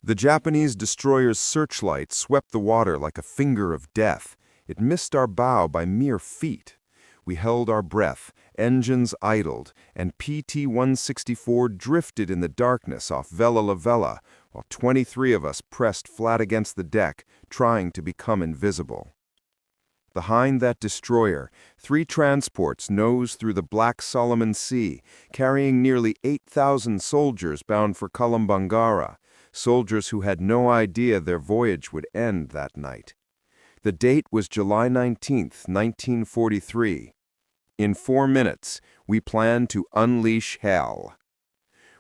The Japanese destroyer's searchlight swept the water like a finger of death. It missed our bow by mere feet. We held our breath, engines idled, and PT-164 drifted in the darkness off Vela, Lavella, while 23 of us pressed flat against the deck, trying to become invisible. Behind that destroyer, 3 transports nosed through the Black Solomon Sea, carrying nearly 8,000 soldiers bound for Kolombangara, soldiers who had no idea their voyage would end that night. The date was July 19, 1943. In 4 minutes, we planned to unleash hell.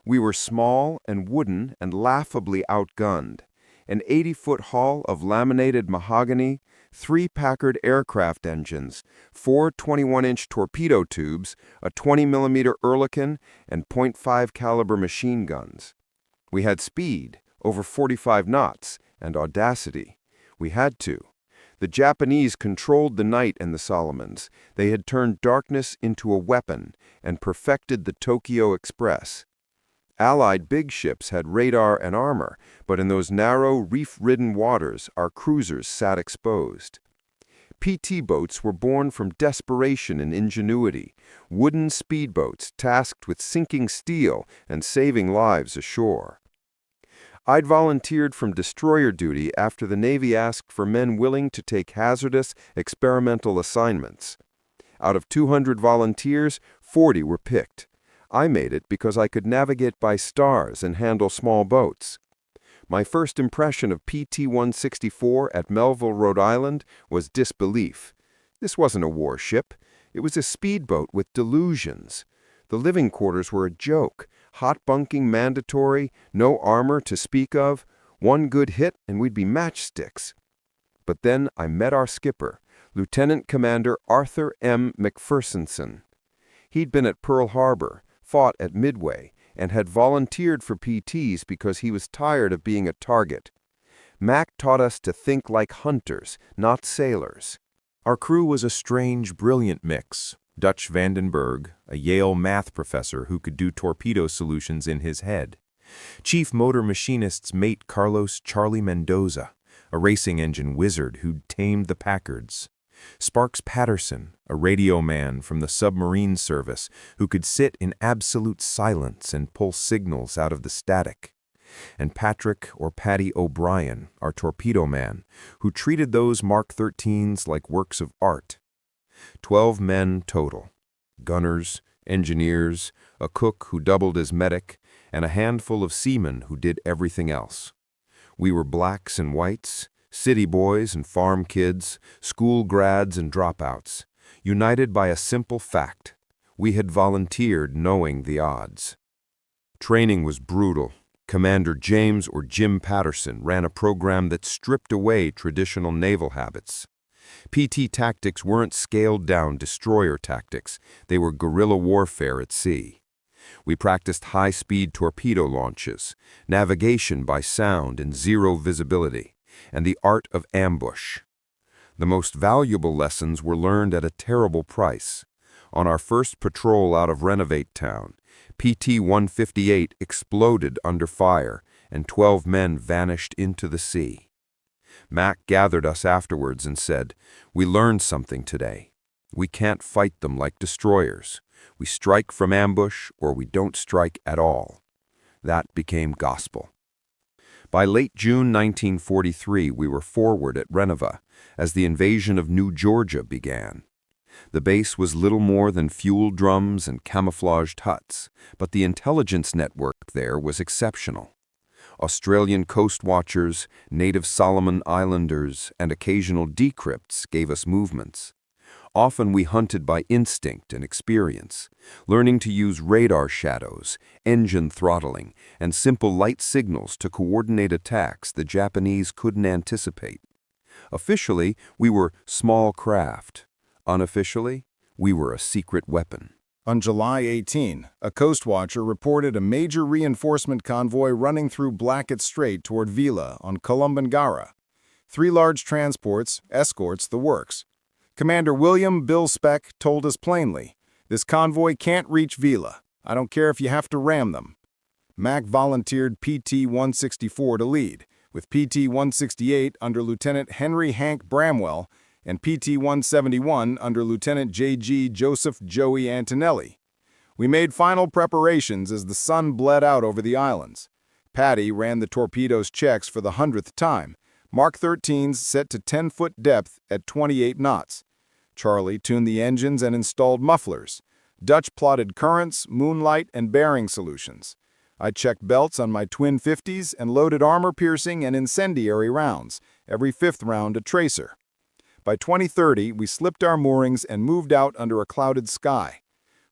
We were small and wooden and laughably outgunned. An 80-foot hull of laminated mahogany, 3 Packard aircraft engines, 4 21-inch torpedo tubes, a 20mm Ehrlichen, and .5 caliber machine guns. We had speed, over 45 knots, and audacity. We had to. The Japanese controlled the night in the Solomons. They had turned darkness into a weapon and perfected the Tokyo Express. Allied big ships had radar and armor, but in those narrow, reef-ridden waters, our cruisers sat exposed. PT boats were born from desperation and ingenuity, wooden speedboats tasked with sinking steel and saving lives ashore. I'd volunteered from destroyer duty after the Navy asked for men willing to take hazardous, experimental assignments. Out of 200 volunteers, 40 were picked. I made it because I could navigate by stars and handle small boats. My first impression of PT-164 at Melville, Rhode Island, was disbelief. This wasn't a warship. It was a speedboat with delusions. The living quarters were a joke. Hot bunking mandatory, no armor to speak of, 1 good hit and we'd be matchsticks. But then I met our skipper, Lieutenant Commander Arthur M. McPhersonson. He'd been at Pearl Harbor, fought at Midway, and had volunteered for PTs because he was tired of being a target. Mac taught us to think like hunters, not sailors. Our crew was a strange, brilliant mix. Dutch Vandenberg, a Yale math professor who could do torpedo solutions in his head. Chief motor machinist's mate Carlos Charlie Mendoza, a racing engine wizard who'd tamed the Packards. Sparks Patterson, a radio man from the submarine service who could sit in absolute silence and pull signals out of the static. And Patrick or Paddy O'Brien, our torpedo man, who treated those Mark 13s like works of art. 12 men total. Gunners, engineers, a cook who doubled as medic, and a handful of seamen who did everything else. We were blacks and whites, city boys and farm kids, school grads and dropouts, united by a simple fact. We had volunteered knowing the odds. Training was brutal. Commander James or Jim Patterson ran a program that stripped away traditional naval habits. PT tactics weren't scaled-down destroyer tactics. They were guerrilla warfare at sea. We practiced high-speed torpedo launches, navigation by sound and zero visibility, and the art of ambush. The most valuable lessons were learned at a terrible price. On our first patrol out of Renovate Town, PT-158 exploded under fire, and 12 men vanished into the sea. Mac gathered us afterwards and said, "We learned something today. We can't fight them like destroyers. We strike from ambush or we don't strike at all." That became gospel. By late June 1943, we were forward at Renova as the invasion of New Georgia began. The base was little more than fuel drums and camouflaged huts, but the intelligence network there was exceptional. Australian coast watchers, native Solomon Islanders, and occasional decrypts gave us movements. Often we hunted by instinct and experience, learning to use radar shadows, engine throttling, and simple light signals to coordinate attacks the Japanese couldn't anticipate. Officially, we were small craft. Unofficially, we were a secret weapon. On July 18, a coast watcher reported a major reinforcement convoy running through Blackett Strait toward Vela on Kolombangara. 3 large transports, escorts, the works. Commander William Bill Speck told us plainly, "This convoy can't reach Vela. I don't care if you have to ram them." Mac volunteered PT-164 to lead, with PT-168 under Lieutenant Henry Hank Bramwell and PT-171 under Lieutenant J.G. Joseph Joey Antonelli. We made final preparations as the sun bled out over the islands. Patty ran the torpedoes' checks for the 100th time, Mark 13s set to 10-foot depth at 28 knots. Charlie tuned the engines and installed mufflers. Dutch plotted currents, moonlight, and bearing solutions. I checked belts on my twin 50s and loaded armor-piercing and incendiary rounds, every fifth round a tracer. By 2030, we slipped our moorings and moved out under a clouded sky.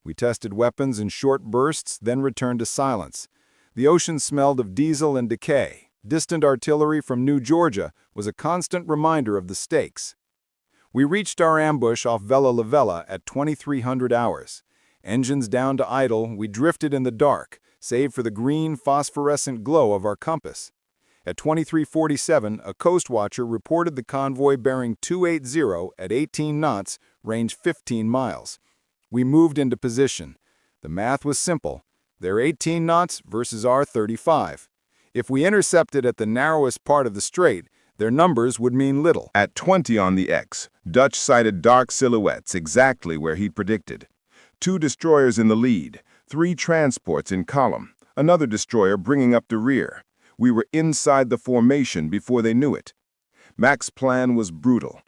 We tested weapons in short bursts, then returned to silence. The ocean smelled of diesel and decay. Distant artillery from New Georgia was a constant reminder of the stakes. We reached our ambush off Vela Lavella at 2300 hours. Engines down to idle, we drifted in the dark, save for the green phosphorescent glow of our compass. At 2347, a coast watcher reported the convoy bearing 280 at 18 knots, range 15 miles. We moved into position. The math was simple. Their 18 knots versus our 35. If we intercepted at the narrowest part of the strait, their numbers would mean little. At 20 on the X, Dutch sighted dark silhouettes exactly where he'd predicted. 2 destroyers in the lead, 3 transports in column, another destroyer bringing up the rear. We were inside the formation before they knew it. Mac's plan was brutal.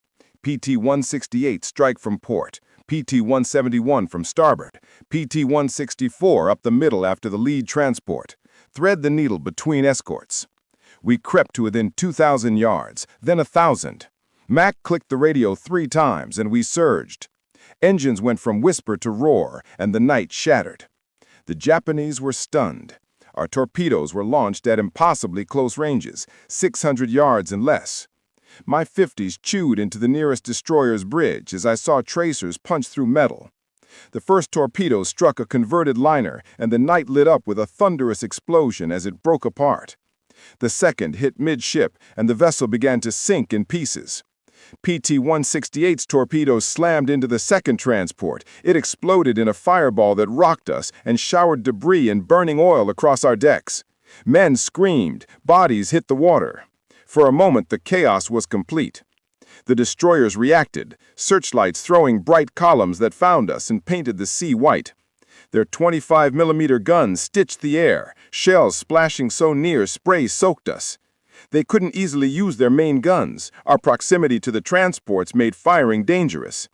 PT-168 strike from port, PT-171 from starboard, PT-164 up the middle after the lead transport. Thread the needle between escorts. We crept to within 2,000 yards, then 1,000. Mac clicked the radio 3 times and we surged. Engines went from whisper to roar, and the night shattered. The Japanese were stunned. Our torpedoes were launched at impossibly close ranges, 600 yards and less. My 50s chewed into the nearest destroyer's bridge as I saw tracers punch through metal. The first torpedo struck a converted liner, and the night lit up with a thunderous explosion as it broke apart. The second hit midship, and the vessel began to sink in pieces. PT-168's torpedoes slammed into the second transport. It exploded in a fireball that rocked us and showered debris and burning oil across our decks. Men screamed, bodies hit the water. For a moment, the chaos was complete. The destroyers reacted, searchlights throwing bright columns that found us and painted the sea white. Their 25mm guns stitched the air, shells splashing so near spray soaked us. They couldn't easily use their main guns. Our proximity to the transports made firing dangerous.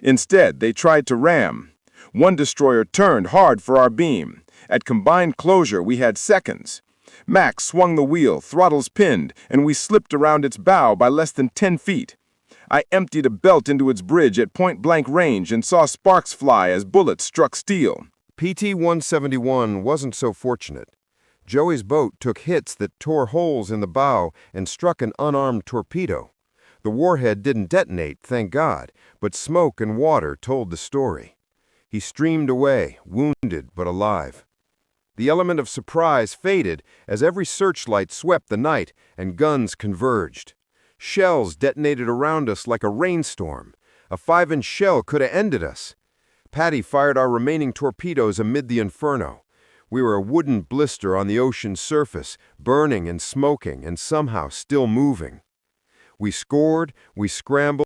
Instead, they tried to ram. One destroyer turned hard for our beam. At combined closure, we had seconds. Mac swung the wheel, throttles pinned, and we slipped around its bow by less than 10 feet. I emptied a belt into its bridge at point-blank range and saw sparks fly as bullets struck steel. PT-171 wasn't so fortunate. Joey's boat took hits that tore holes in the bow and struck an unarmed torpedo. The warhead didn't detonate, thank God, but smoke and water told the story. He streamed away, wounded but alive. The element of surprise faded as every searchlight swept the night and guns converged. Shells detonated around us like a rainstorm. A 5-inch shell could have ended us. Patty fired our remaining torpedoes amid the inferno. We were a wooden blister on the ocean's surface, burning and smoking and somehow still moving. We scored, we scrambled,